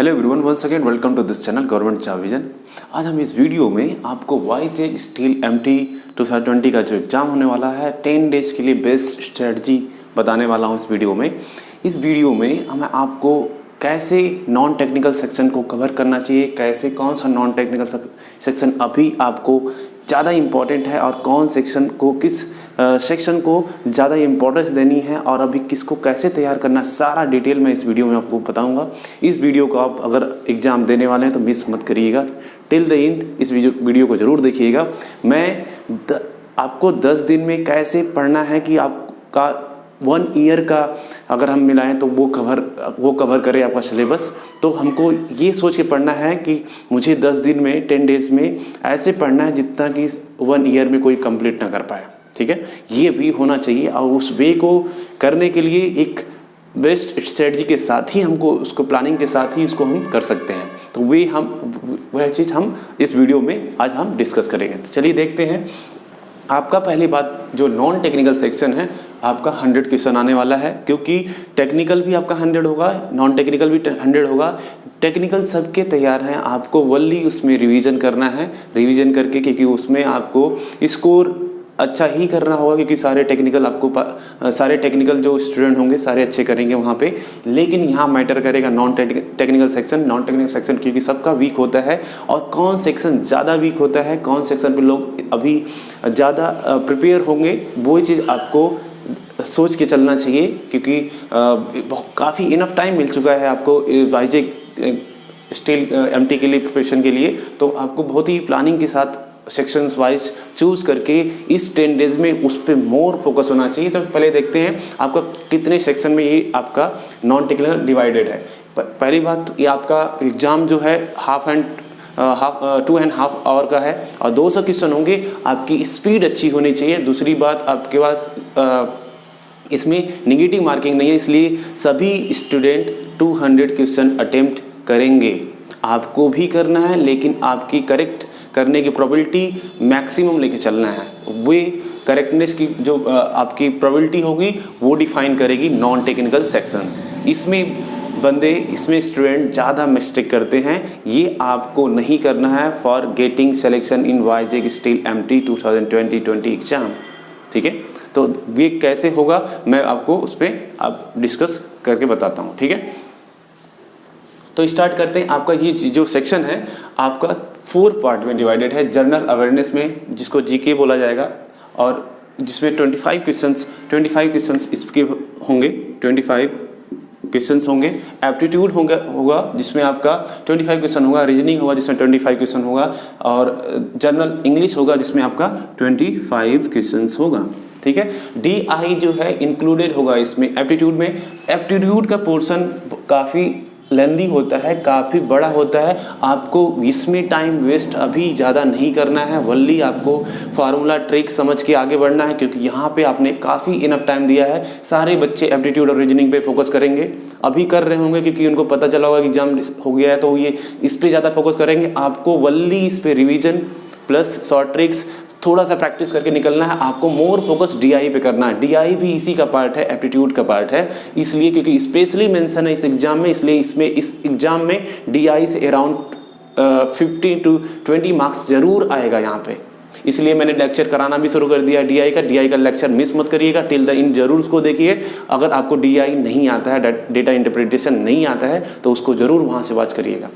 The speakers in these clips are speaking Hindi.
Hello everyone, once again welcome to this channel government job vision. आज हम इस वीडियो में आपको वाईजे स्टील एमटी 2020 का जो एग्ज़ाम होने वाला है 10 डेज के लिए बेस्ट स्ट्रेटजी बताने वाला हूँ इस वीडियो में। इस वीडियो में मैं आपको कैसे नॉन टेक्निकल सेक्शन को कवर करना चाहिए, कैसे कौन सा नॉन टेक्निकल सेक्शन अभी आपको ज़्यादा इम्पॉर्टेंट है और कौन सेक्शन को किस सेक्शन को ज़्यादा इम्पोर्टेंस देनी है और अभी किसको कैसे तैयार करना, सारा डिटेल मैं इस वीडियो में आपको बताऊंगा। इस वीडियो को आप अगर एग्ज़ाम देने वाले हैं तो मिस मत करिएगा, टिल द एंड इस वीडियो को ज़रूर देखिएगा। मैं आपको 10 दिन में कैसे पढ़ना है कि आपका 1 ईयर का अगर हम मिलाएं तो वो कवर करे आपका सिलेबस। तो हमको ये सोच के पढ़ना है कि मुझे 10 दिन में 10 डेज़ में ऐसे पढ़ना है जितना कि 1 ईयर में कोई कंप्लीट ना कर पाए, ठीक है। ये भी होना चाहिए और उस वे को करने के लिए एक बेस्ट स्ट्रेटजी के साथ ही हमको उसको प्लानिंग के साथ ही इसको हम कर सकते हैं। तो वह चीज़ हम इस वीडियो में आज हम डिस्कस करेंगे। तो चलिए देखते हैं। आपका पहली बात, जो नॉन टेक्निकल सेक्शन है आपका 100 क्वेश्चन आने वाला है, क्योंकि टेक्निकल भी आपका 100 होगा, नॉन टेक्निकल भी 100 होगा। टेक्निकल सबके तैयार हैं, आपको वनली उसमें रिवीजन करना है, रिवीजन करके, क्योंकि उसमें आपको स्कोर अच्छा ही करना होगा, क्योंकि सारे टेक्निकल जो स्टूडेंट होंगे सारे अच्छे करेंगे वहाँ पे। लेकिन यहाँ मैटर करेगा नॉन टेक्निकल सेक्शन, क्योंकि सबका वीक होता है और कौन सेक्शन ज़्यादा वीक होता है, कौन सेक्शन पे लोग अभी ज़्यादा प्रिपेयर होंगे, वो चीज़ आपको सोच के चलना चाहिए। क्योंकि काफ़ी इनफ टाइम मिल चुका है आपको वाईजे स्टील एमटी के लिए प्रिपरेशन के लिए। तो आपको बहुत ही प्लानिंग के साथ सेक्शंस वाइज चूज़ करके इस 10 डेज में उस पर मोर फोकस होना चाहिए। तो पहले देखते हैं आपका कितने सेक्शन में ये आपका नॉन टेक्निकल डिवाइडेड है। पहली बात, ये आपका एग्ज़ाम जो है 2.5 आवर का है और 200 क्वेश्चन होंगे। आपकी स्पीड अच्छी होनी चाहिए। दूसरी बात, आपके पास इसमें नेगेटिव मार्किंग नहीं है, इसलिए सभी स्टूडेंट 200 क्वेश्चन अटेम्प्ट करेंगे। आपको भी करना है, लेकिन आपकी करेक्ट करने की प्रोबेबिलिटी मैक्सिमम लेके चलना है। वे करेक्टनेस की जो आपकी प्रोबेबिलिटी होगी वो डिफाइन करेगी नॉन टेक्निकल सेक्शन। इसमें स्टूडेंट ज़्यादा मिस्टेक करते हैं, ये आपको नहीं करना है for getting selection in Vizag steel MT 2020 exam, ठीक है। तो ये कैसे होगा मैं आपको उस पर आप डिस्कस करके बताता हूँ, ठीक है। तो स्टार्ट करते हैं। आपका ये जो सेक्शन है आपका 4 पार्ट में डिवाइडेड है। जनरल अवेयरनेस में, जिसको जीके बोला जाएगा, और जिसमें 25 क्वेश्चंस इसके होंगे, 25 क्वेश्चंस होंगे। एप्टीट्यूड होगा जिसमें आपका 25 क्वेश्चन होगा। रीजनिंग होगा जिसमें 25 क्वेश्चन होगा, और जनरल इंग्लिश होगा जिसमें आपका 25 क्वेश्चंस होगा, ठीक है। DI जो है इंक्लूडेड होगा इसमें एप्टीट्यूड में। एप्टीट्यूड का पोर्शन काफ़ी लेंदी होता है, काफ़ी बड़ा होता है। आपको इसमें टाइम वेस्ट अभी ज़्यादा नहीं करना है, वल्ली आपको फार्मूला ट्रिक समझ के आगे बढ़ना है, क्योंकि यहाँ पे आपने काफ़ी इनफ टाइम दिया है। सारे बच्चे एप्टीट्यूड और रीजनिंग पे फोकस करेंगे, अभी कर रहे होंगे क्योंकि उनको पता चला होगा कि एग्जाम हो गया है, तो ये इस पर ज़्यादा फोकस करेंगे। आपको वल्ली इस पर रिविजन प्लस शॉर्ट ट्रिक्स थोड़ा सा प्रैक्टिस करके निकलना है। आपको मोर फोकस DI पे करना है। DI भी इसी का पार्ट है, एप्टीट्यूड का पार्ट है, इसलिए क्योंकि स्पेशली मेंशन है इस एग्जाम में, इसलिए इस एग्जाम में DI से अराउंड 15 to 20 मार्क्स जरूर आएगा यहाँ पे। इसलिए मैंने लेक्चर कराना भी शुरू कर दिया DI का लेक्चर मिस मत करिएगा, टिल द एंड जरूर उसको देखिए। अगर आपको DI नहीं आता है, डेटा इंटरप्रिटेशन नहीं आता है, तो उसको जरूर वहाँ से वॉच करिएगा,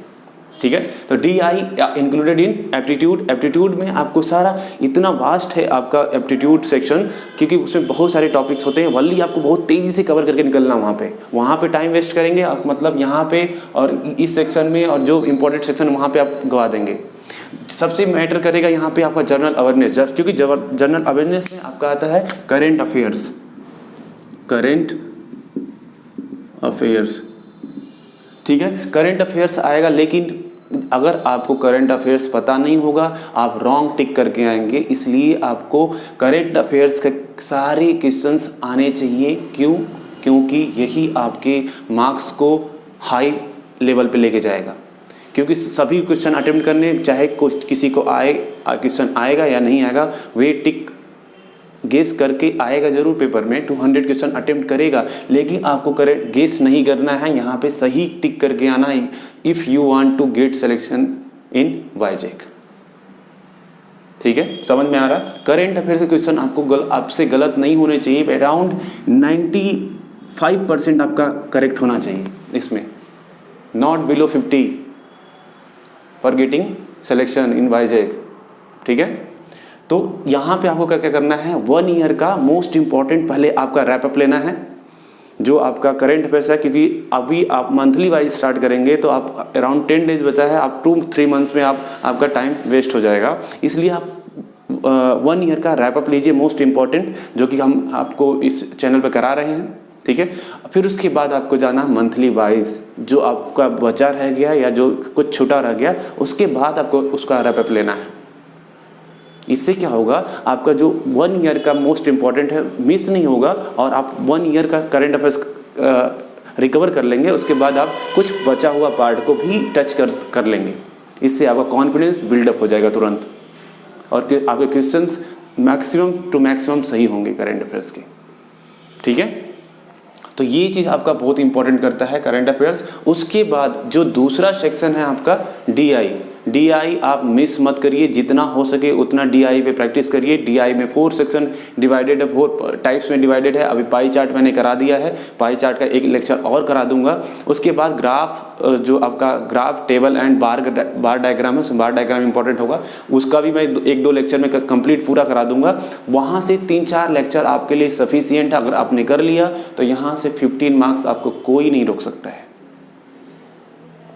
ठीक है। तो DI इंक्लूडेड इन एप्टीट्यूड में आपको सारा इतना वास्ट है आपका एप्टीट्यूड सेक्शन, क्योंकि उसमें बहुत सारे टॉपिक्स होते हैं। वल्ली आपको बहुत तेज़ी से कवर करके निकलना वहाँ पे टाइम वेस्ट करेंगे आप, मतलब यहाँ पे और इस सेक्शन में, और जो इंपॉर्टेंट सेक्शन वहाँ पे आप गवा देंगे। सबसे मैटर करेगा यहाँ पे आपका जनरल अवेयरनेस, क्योंकि जनरल अवेयरनेस में आपका आता है करेंट अफेयर्स, ठीक है। करंट अफेयर्स आएगा, लेकिन अगर आपको करंट अफेयर्स पता नहीं होगा आप रॉन्ग टिक करके आएंगे। इसलिए आपको करंट अफेयर्स के सारे क्वेश्चंस आने चाहिए। क्योंकि यही आपके मार्क्स को हाई लेवल पे लेके जाएगा। क्योंकि सभी क्वेश्चन अटेम्प्ट करने, चाहे किसी को क्वेश्चन आएगा या नहीं आएगा, वे टिक गेस करके आएगा जरूर पेपर में, 200 क्वेश्चन अटेम्प्ट करेगा, लेकिन आपको गेस नहीं करना है, यहाँ पे सही टिक करके आना है if you want to get selection in Vizag. ठीक है, समझ में आ रहा है? करेंट अफेयर से क्वेश्चन आपको आपसे गलत नहीं होने चाहिए, अराउंड 95% आपका करेक्ट होना चाहिए इसमें, not below 50 for getting selection in Vizag. ठीक है, तो यहाँ पे आपको क्या क्या करना है, 1 ईयर का मोस्ट इंपॉर्टेंट पहले आपका रैपअप लेना है, जो आपका करंट अफेयर्स है, क्योंकि अभी आप मंथली वाइज स्टार्ट करेंगे तो आप अराउंड 10 डेज बचा है, आप 2-3 मंथ्स में आपका टाइम वेस्ट हो जाएगा, इसलिए आप 1 ईयर का रैपअप लीजिए मोस्ट इंपॉर्टेंट, जो कि हम आपको इस चैनल पर करा रहे हैं। ठीक है, फिर उसके बाद आपको जाना मंथली वाइज, जो आपका बचा रह गया या जो कुछ छूटा रह गया उसके बाद आपको उसका रैपअप लेना है। इससे क्या होगा, आपका जो 1 ईयर का मोस्ट इंपॉर्टेंट है मिस नहीं होगा और आप 1 ईयर का करंट अफेयर्स रिकवर कर लेंगे, उसके बाद आप कुछ बचा हुआ पार्ट को भी टच कर लेंगे। इससे आपका कॉन्फिडेंस बिल्डअप हो जाएगा तुरंत, और आपके क्वेश्चंस मैक्सिमम टू मैक्सिमम सही होंगे करंट अफेयर्स के। ठीक है, तो ये चीज़ आपका बहुत इंपॉर्टेंट करता है करंट अफेयर्स। उसके बाद जो दूसरा सेक्शन है आपका डीआई आप मिस मत करिए, जितना हो सके उतना डीआई पे प्रैक्टिस करिए। डीआई में 4 सेक्शन डिवाइडेड है, 4 टाइप्स में डिवाइडेड है। अभी पाई चार्ट मैंने करा दिया है, पाई चार्ट का एक लेक्चर और करा दूंगा। उसके बाद ग्राफ, जो आपका graph table and bar diagram है, उसमें बार डायग्राम इंपॉर्टेंट होगा, उसका भी मैं 1-2 लेक्चर में कंप्लीट पूरा करा दूंगा। वहाँ से 3-4 लेक्चर आपके लिए सफिशियंट है, अगर आपने कर लिया तो यहाँ से 15 मार्क्स आपको कोई नहीं रोक सकता है।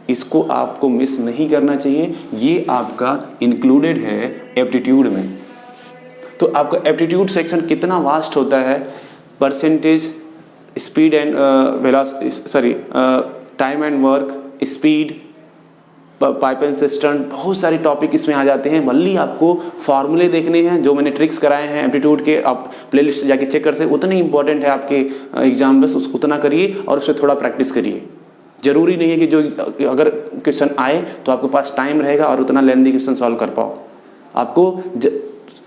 इसको आपको मिस नहीं करना चाहिए, ये आपका इंक्लूडेड है एप्टीट्यूड में। तो आपका एप्टीट्यूड सेक्शन कितना वास्ट होता है, percentage, speed and time and work, speed, pipe and system, बहुत सारे टॉपिक इसमें आ जाते हैं। भले आपको फार्मूले देखने हैं, जो मैंने ट्रिक्स कराए हैं एप्टीट्यूड के, आप प्लेलिस्ट जाके चेक कर सकते, उतने इंपॉर्टेंट है आपके एग्जाम, बस उतना करिए और उस पर थोड़ा प्रैक्टिस करिए। जरूरी नहीं है कि जो अगर क्वेश्चन आए तो आपके पास टाइम रहेगा और उतना लेंथी क्वेश्चन सॉल्व कर पाओ। आपको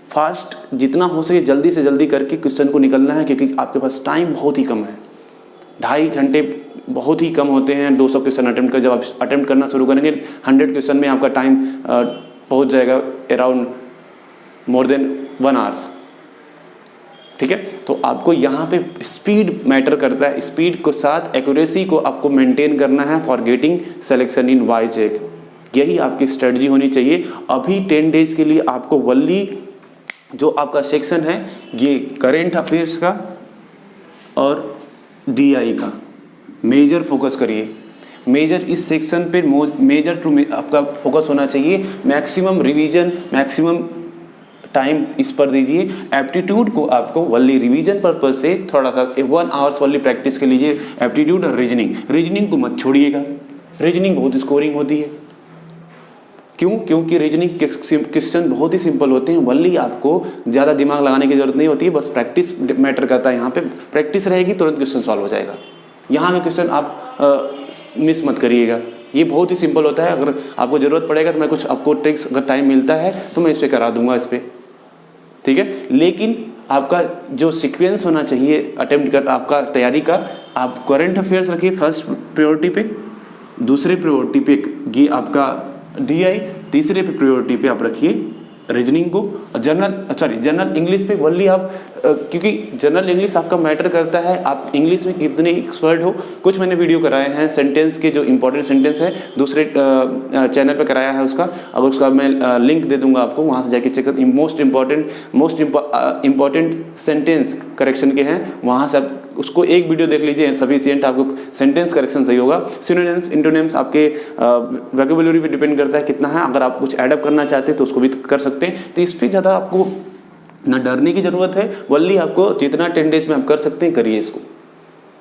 फास्ट जितना हो सके जल्दी से जल्दी करके क्वेश्चन को निकलना है, क्योंकि आपके पास टाइम बहुत ही कम है, 2.5 घंटे बहुत ही कम होते हैं 200 क्वेश्चन अटेम्प्ट कर। जब आप अटेम्प्ट करना शुरू करेंगे 100 क्वेश्चन में आपका टाइम पहुंच जाएगा अराउंड मोर देन 1 आवर्स। ठीक है, तो आपको यहाँ पे स्पीड मैटर करता है, स्पीड को साथ एक्यूरेसी को आपको मेंटेन करना है फॉर गेटिंग सिलेक्शन इन वाईजेक। यही आपकी स्ट्रेटजी होनी चाहिए। अभी 10 डेज के लिए आपको वल्ली जो आपका सेक्शन है ये करेंट अफेयर्स का और डीआई का मेजर फोकस करिए। मेजर इस सेक्शन पे मेजर टू आपका फोकस होना चाहिए। मैक्सिमम रिवीजन, मैक्सिमम टाइम इस पर दीजिए। एप्टीट्यूड को आपको वल्ली रिवीजन पर्पज से थोड़ा सा 1 आवर्स वल्ली प्रैक्टिस के लीजिए। एप्टीट्यूड और रीजनिंग को मत छोड़िएगा, रीजनिंग बहुत स्कोरिंग होती है। क्यों? क्योंकि रीजनिंग क्वेश्चन बहुत ही सिंपल होते हैं, वल्ली आपको ज़्यादा दिमाग लगाने की जरूरत नहीं होती है, बस प्रैक्टिस मैटर करता है। यहाँ पे प्रैक्टिस रहेगी तुरंत क्वेश्चन सॉल्व हो जाएगा। यहाँ के क्वेश्चन आप मिस मत करिएगा, ये बहुत ही सिंपल होता है। अगर आपको ज़रूरत पड़ेगा तो मैं कुछ आपको ट्रिक्स, अगर टाइम मिलता है तो मैं इस पर करा दूंगा इस पर। ठीक है, लेकिन आपका जो सीक्वेंस होना चाहिए अटेम्प्ट कर आपका तैयारी का, आप करंट अफेयर्स रखिए फर्स्ट प्रायोरिटी पे, दूसरे प्रायोरिटी पे ये आपका डीआई, तीसरे पे प्रायोरिटी पे आप रखिए रीजनिंग को। जनरल इंग्लिश पे वल्ली आप, क्योंकि जनरल इंग्लिश आपका मैटर करता है आप इंग्लिश में कितने एक्सपर्ट हो। कुछ मैंने वीडियो कराए हैं सेंटेंस के, जो इंपॉर्टेंट सेंटेंस है दूसरे चैनल पे कराया है, उसका अगर उसका मैं लिंक दे दूंगा आपको, वहाँ से जाके चेक कर। मोस्ट इंपॉर्टेंट सेंटेंस करेक्शन के हैं, वहाँ से आप उसको एक वीडियो देख लीजिए, सफिशिएंट, आपको सेंटेंस करेक्शन सही होगा। सिनोनिम्स, एंटोनिम्स आपके वोकैबुलरी पे डिपेंड करता है कितना है। अगर आप कुछ ऐडअप करना चाहते हैं तो उसको भी कर सकते हैं। तो इस पर ज़्यादा आपको ना डरने की ज़रूरत है। वल्ली आपको जितना 10 डेज में आप कर सकते हैं करिए इसको।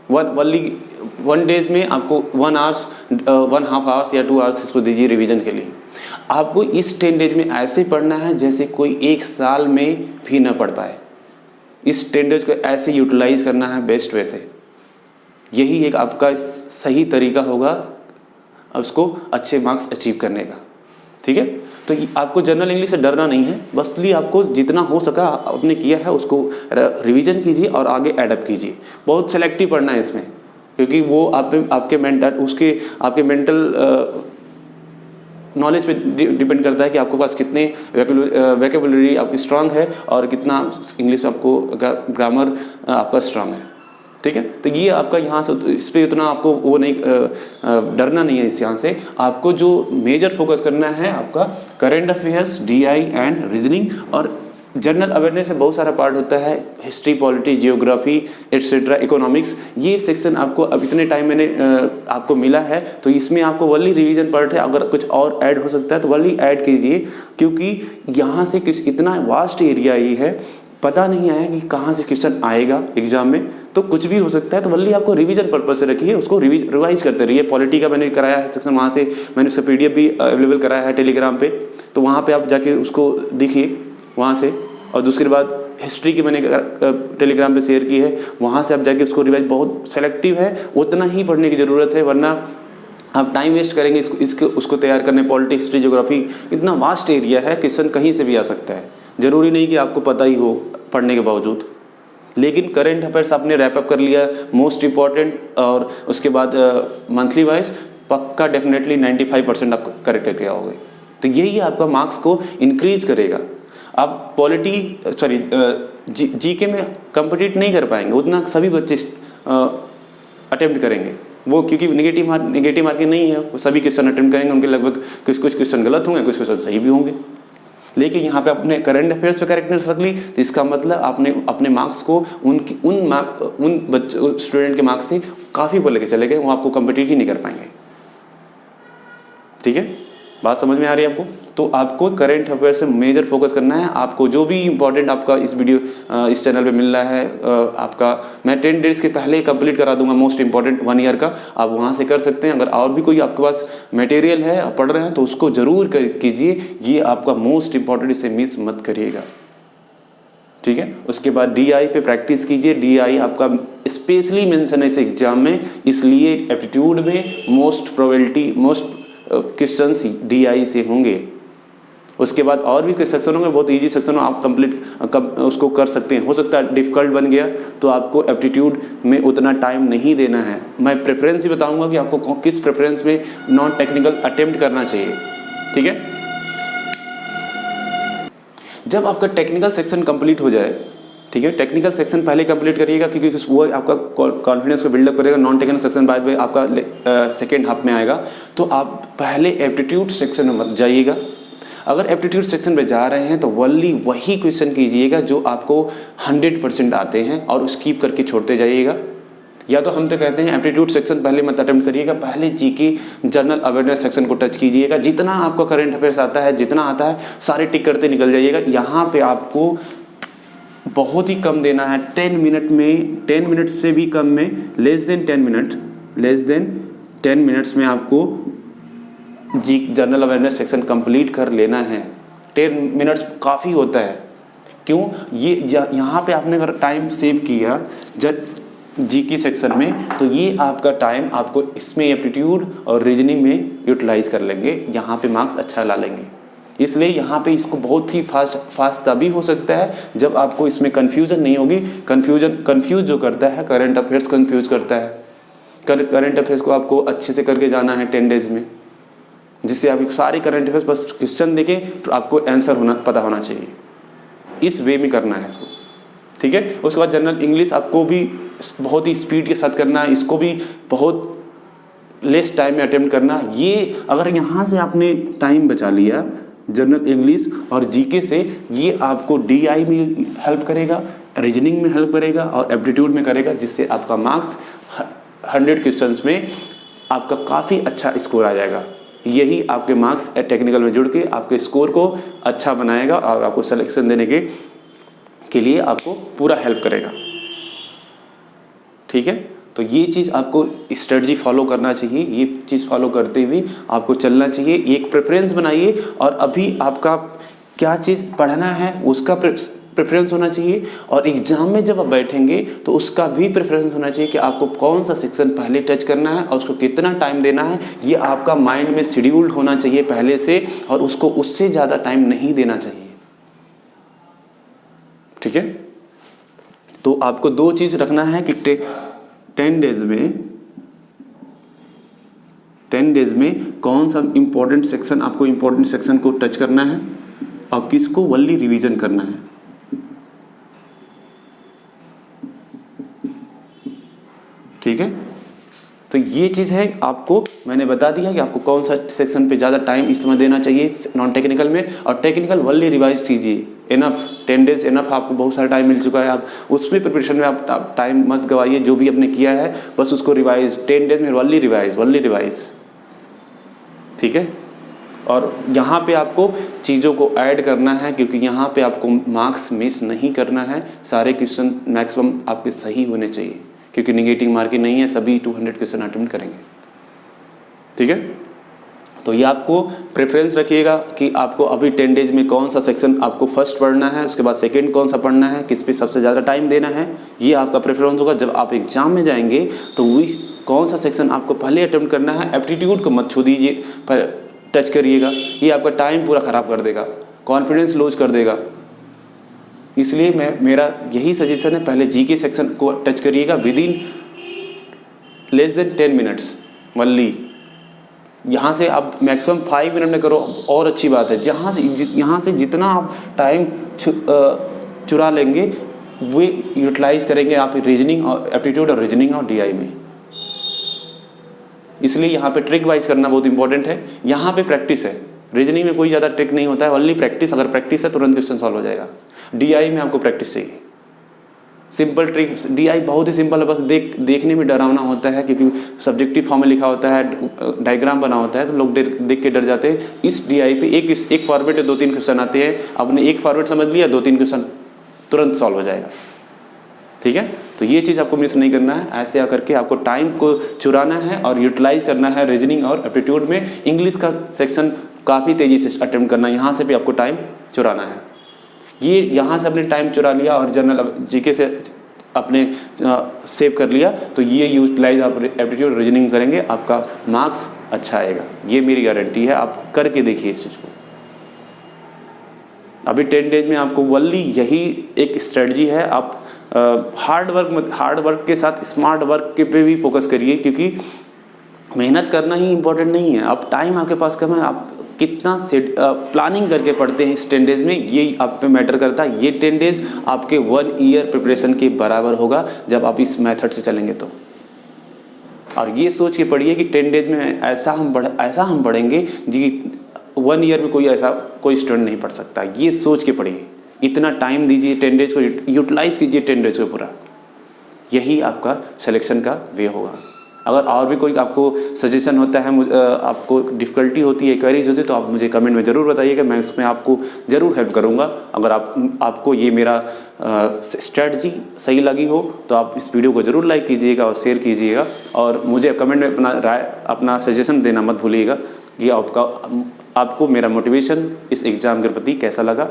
1 डेज में आपको 1 आवर्स, 1.5 आवर्स या 2 आवर्स इसको दीजिए रिवीजन के लिए। आपको इस 10 डेज में ऐसे पढ़ना है जैसे कोई 1 साल में भी न पढ़ पाए। इस 10 डेज को ऐसे यूटिलाइज करना है बेस्ट वे से। यही एक आपका सही तरीका होगा उसको अच्छे मार्क्स अचीव करने का। ठीक है। तो आपको जनरल इंग्लिश से डरना नहीं है, बस लिए आपको जितना हो सका आपने किया है उसको रिवीजन कीजिए और आगे एडअप कीजिए। बहुत सेलेक्टिव पढ़ना है इसमें, क्योंकि वो आपके मेंटल नॉलेज पे डिपेंड करता है कि आपके पास कितने वैकेबुलरी आपकी स्ट्रांग है और कितना इंग्लिश में आपको ग्रामर आपका स्ट्रांग है। ठीक है। तो ये आपका यहाँ से इस पर उतना आपको वो नहीं डरना नहीं है। इस यहाँ से आपको जो मेजर फोकस करना है आपका current affairs, DI and reasoning, और जनरल अवेयरनेस से बहुत सारा पार्ट होता है, history, polity, geography etcetera, economics. ये सेक्शन आपको अब इतने टाइम मैंने आपको मिला है, तो इसमें आपको वनली रिवीजन पार्ट है। अगर कुछ और ऐड हो सकता है तो वनली ऐड कीजिए, क्योंकि यहाँ से इतना वास्ट एरिया ही है, पता नहीं है कि कहाँ से क्वेश्चन आएगा एग्जाम में, तो कुछ भी हो सकता है। तो वनली आपको रिवीजन पर्पज से रखिए, उसको रिवाइज करते रहिए। पॉलिटी का मैंने कराया है सेक्शन, वहाँ से मैंने उसका PDF भी अवेलेबल कराया है टेलीग्राम पे, तो वहाँ पे आप जाके उसको देखिए वहाँ से। और दूसरी बात हिस्ट्री की मैंने टेलीग्राम पे शेयर की है, वहाँ से आप जाके उसको रिवाइज, बहुत सेलेक्टिव है, उतना ही पढ़ने की ज़रूरत है, वरना आप टाइम वेस्ट करेंगे उसको तैयार करने। पॉलिटी, हिस्ट्री, ज्योग्राफी इतना वास्ट एरिया है, क्वेश्चन कहीं से भी आ सकता है, ज़रूरी नहीं कि आपको पता ही हो पढ़ने के बावजूद। लेकिन करंट अफेयर्स आपने रैपअप कर लिया मोस्ट इम्पॉर्टेंट, और उसके बाद मंथली वाइज पक्का डेफिनेटली 95% आप करेक्ट करके आओगे। तो यही आपका मार्क्स को इंक्रीज करेगा। आप जीके में कम्पिटिट नहीं कर पाएंगे उतना, सभी बच्चे अटेम्प्ट करेंगे वो, क्योंकि नेगेटिव मार्किंग नहीं है, वो सभी क्वेश्चन अटेम्प्ट करेंगे, उनके लगभग कुछ क्वेश्चन गलत होंगे, कुछ क्वेश्चन सही भी होंगे। लेकिन यहाँ पे अपने करंट अफेयर्स पे करेक्टनेस रख ली, तो इसका मतलब आपने अपने मार्क्स को उन बच्चों स्टूडेंट के मार्क्स से काफ़ी ऊपर लेके चले गए, वो आपको कम्पिटिट ही नहीं कर पाएंगे। ठीक है, बात समझ में आ रही है आपको? तो आपको करंट अफेयर से मेजर फोकस करना है। आपको जो भी इंपॉर्टेंट आपका इस चैनल पे मिल रहा है, आपका मैं 10 डेज के पहले कंप्लीट करा दूंगा, मोस्ट इंपॉर्टेंट 1 ईयर का, आप वहाँ से कर सकते हैं। अगर और भी कोई आपके पास मटेरियल है, आप पढ़ रहे हैं, तो उसको ज़रूर कीजिए, ये आपका मोस्ट इंपॉर्टेंट, इसे मिस मत करिएगा। ठीक है। उसके बाद DI पे प्रैक्टिस कीजिए। DI आपका स्पेशली मेंशन है इस एग्जाम में, इसलिए एप्टीट्यूड में मोस्ट क्वेश्चंस DI से होंगे। उसके बाद और भी कोई सेक्शन होंगे, बहुत इजी सेक्शन हो, आप उसको कर सकते हैं। हो सकता है डिफ़िकल्ट बन गया तो आपको एप्टीट्यूड में उतना टाइम नहीं देना है। मैं प्रेफरेंस ही बताऊंगा कि आपको किस प्रेफरेंस में नॉन टेक्निकल अटेम्प्ट करना चाहिए। ठीक है। जब आपका टेक्निकल सेक्शन कंप्लीट हो जाए, ठीक है, टेक्निकल सेक्शन पहले कंप्लीट करिएगा, क्योंकि वो आपका कॉन्फिडेंस को बिल्डअप करेगा। नॉन टेक्निकल सेक्शन बाद में आपका सेकेंड हाफ में आएगा, तो आप पहले एप्टीट्यूड सेक्शन में जाइएगा। अगर एप्टीट्यूड सेक्शन में जा रहे हैं तो वही क्वेश्चन कीजिएगा जो आपको 100% आते हैं, और स्किप करके छोड़ते जाइएगा। या तो हम तो कहते हैं एप्टीट्यूड सेक्शन पहले मत अटेम्प्ट करिएगा, पहले जीके जनरल अवेयरनेस सेक्शन को टच कीजिएगा। जितना आपको करंट अफेयर्स आता है, जितना आता है, सारे टिक करते निकल जाइएगा। यहाँ पे आपको बहुत ही कम देना है, 10 मिनट से भी कम में, लेस देन 10 मिनट्स में आपको जनरल अवेयरनेस सेक्शन कंप्लीट कर लेना है। 10 मिनट्स काफ़ी होता है। क्यों? ये यहाँ पे आपने अगर टाइम सेव किया जीके सेक्शन में, तो ये आपका टाइम आपको इसमें एप्टीट्यूड और रीजनिंग में यूटिलाइज कर लेंगे, यहाँ पे मार्क्स अच्छा ला लेंगे। इसलिए यहाँ पे इसको बहुत ही फास्ट तभी हो सकता है जब आपको इसमें कन्फ्यूजन नहीं होगी। कन्फ्यूज जो करता है करंट अफेयर्स, कन्फ्यूज करता है। करंट अफेयर्स को आपको अच्छे से करके जाना है 10 डेज में, जिससे आप सारे करंट अफेयर्स बस क्वेश्चन देखें तो आपको आंसर पता होना चाहिए। इस वे में करना है इसको। ठीक है। उसके बाद जनरल इंग्लिश आपको भी बहुत ही स्पीड के साथ करना है, इसको भी बहुत लेस टाइम में अटेम्प्ट करना। ये अगर यहाँ से आपने टाइम बचा लिया जनरल इंग्लिश और जीके से, ये आपको DI में हेल्प करेगा, रीजनिंग में हेल्प करेगा और एप्टीट्यूड में करेगा, जिससे आपका मार्क्स 100 क्वेश्चंस में आपका काफ़ी अच्छा स्कोर आ जाएगा। यही आपके मार्क्स टेक्निकल में जुड़ के आपके स्कोर को अच्छा बनाएगा और आपको सिलेक्शन देने के लिए आपको पूरा हेल्प करेगा। ठीक है। तो ये चीज़ आपको स्ट्रेटजी फॉलो करना चाहिए, ये चीज़ फॉलो करते हुए आपको चलना चाहिए। एक प्रेफरेंस बनाइए और अभी आपका क्या चीज़ पढ़ना है उसका प्रेफरेंस होना चाहिए, और एग्जाम में जब आप बैठेंगे तो उसका भी प्रेफरेंस होना चाहिए कि आपको कौन सा सेक्शन पहले टच करना है और उसको कितना टाइम देना है। ये आपका माइंड में शेड्यूल्ड होना चाहिए पहले से, और उसको उससे ज़्यादा टाइम नहीं देना चाहिए। ठीक है, तो आपको दो चीज़ रखना है कि 10 डेज में कौन सा इंपॉर्टेंट सेक्शन, आपको इंपॉर्टेंट सेक्शन को टच करना है और किसको वनली रिवीजन करना है। ठीक है, तो ये चीज़ है, आपको मैंने बता दिया कि आपको कौन सा सेक्शन पे ज़्यादा टाइम इस समय देना चाहिए नॉन टेक्निकल में, और टेक्निकल वनली रिवाइज कीजिए। इनफ 10 डेज इनफ, आपको बहुत सारा टाइम मिल चुका है, आप उसमें प्रिपरेशन में आप टाइम मत गवाइए। जो भी आपने किया है बस उसको रिवाइज 10 डेज में वनली रिवाइज। ठीक है, और यहाँ पे आपको चीज़ों को ऐड करना है, क्योंकि यहाँ पे आपको मार्क्स मिस नहीं करना है। सारे क्वेश्चन मैक्सिमम आपके सही होने चाहिए, क्योंकि नेगेटिव मार्किंग नहीं है, सभी 200 क्वेश्चन अटेम्प्ट करेंगे। ठीक है, तो ये आपको प्रेफरेंस रखिएगा कि आपको अभी 10 डेज में कौन सा सेक्शन आपको फर्स्ट पढ़ना है, उसके बाद सेकंड कौन सा पढ़ना है, किस पे सबसे ज़्यादा टाइम देना है, ये आपका प्रेफरेंस होगा। जब आप एग्जाम में जाएंगे तो वही कौन सा सेक्शन आपको पहले अटेम्प्ट करना है। एप्टीट्यूड को मत छू दीजिए, टच करिएगा, ये आपका टाइम पूरा ख़राब कर देगा, कॉन्फिडेंस लूज कर देगा। इसलिए मेरा यही सजेशन है, पहले जीके सेक्शन को टच करिएगा within less than 10 minutes only. यहाँ से आप मैक्सिमम 5 मिनट में करो और अच्छी बात है। यहाँ से जितना आप टाइम चुरा लेंगे वो यूटिलाइज करेंगे आप रीजनिंग और एप्टीट्यूड और रीजनिंग और डीआई में। इसलिए यहाँ पे ट्रिक वाइज करना बहुत इंपॉर्टेंट है। यहाँ पे प्रैक्टिस है, रीजनिंग में कोई ज़्यादा ट्रिक नहीं होता है, ओनली प्रैक्टिस। अगर प्रैक्टिस है तुरंत क्वेश्चन सॉल्व हो जाएगा। डीआई में आपको प्रैक्टिस चाहिए। सिंपल ट्रिक, डीआई बहुत ही सिंपल है, बस देखने में डरावना होता है, क्योंकि सब्जेक्टिव फॉर्म में लिखा होता है, डायग्राम बना होता है, तो लोग देख के डर जाते हैं। इस डीआई पे एक फॉर्मेट में 2-3 क्वेश्चन आते हैं, आपने एक फॉर्मेट समझ लिया, 2-3 क्वेश्चन तुरंत सॉल्व हो जाएगा। ठीक है, तो ये चीज़ आपको मिस नहीं करना है। ऐसे आकर के आपको टाइम को चुराना है और यूटिलाइज करना है रीजनिंग और एप्टीट्यूड में। इंग्लिश का सेक्शन काफ़ी तेज़ी से अटेम्प्ट करना है, यहाँ से भी आपको टाइम चुराना है। ये यहाँ से अपने टाइम चुरा लिया और जनरल जीके से अपने सेव कर लिया, तो ये यूटिलाइज आप एप्टीट्यूड रीजनिंग करेंगे, आपका मार्क्स अच्छा आएगा, ये मेरी गारंटी है। आप करके देखिए इस चीज़ को। अभी 10 डेज में आपको वनली यही एक स्ट्रेटजी है। आप हार्ड वर्क के साथ स्मार्ट वर्क के पे भी फोकस करिए, क्योंकि मेहनत करना ही इम्पोर्टेंट नहीं है। अब टाइम आपके पास कम है, आप कितना प्लानिंग करके पढ़ते हैं इस 10 डेज में, ये आप पे मैटर करता है। ये 10 डेज आपके 1 ईयर प्रिपरेशन के बराबर होगा जब आप इस मेथड से चलेंगे तो। और ये सोच के पढ़िए कि 10 डेज में ऐसा हम पढ़ेंगे जी 1 ईयर में कोई स्टूडेंट नहीं पढ़ सकता। ये सोच के पढ़िए, इतना टाइम दीजिए, 10 डेज को यूटिलाइज कीजिए, 10 डेज को पूरा। यही आपका सिलेक्शन का वे होगा। अगर और भी कोई आपको सजेशन होता है, आपको डिफ़िकल्टी होती है, क्वेरीज होती है, तो आप मुझे कमेंट में ज़रूर बताइएगा, मैं उसमें आपको ज़रूर हेल्प करूँगा। अगर आपको ये मेरा स्ट्रेटजी सही लगी हो तो आप इस वीडियो को ज़रूर लाइक कीजिएगा और शेयर कीजिएगा, और मुझे कमेंट में अपना सजेशन देना मत भूलिएगा कि आपको मेरा मोटिवेशन इस एग्ज़ाम के प्रति कैसा लगा।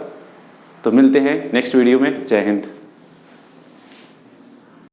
तो मिलते हैं नेक्स्ट वीडियो में। जय हिंद।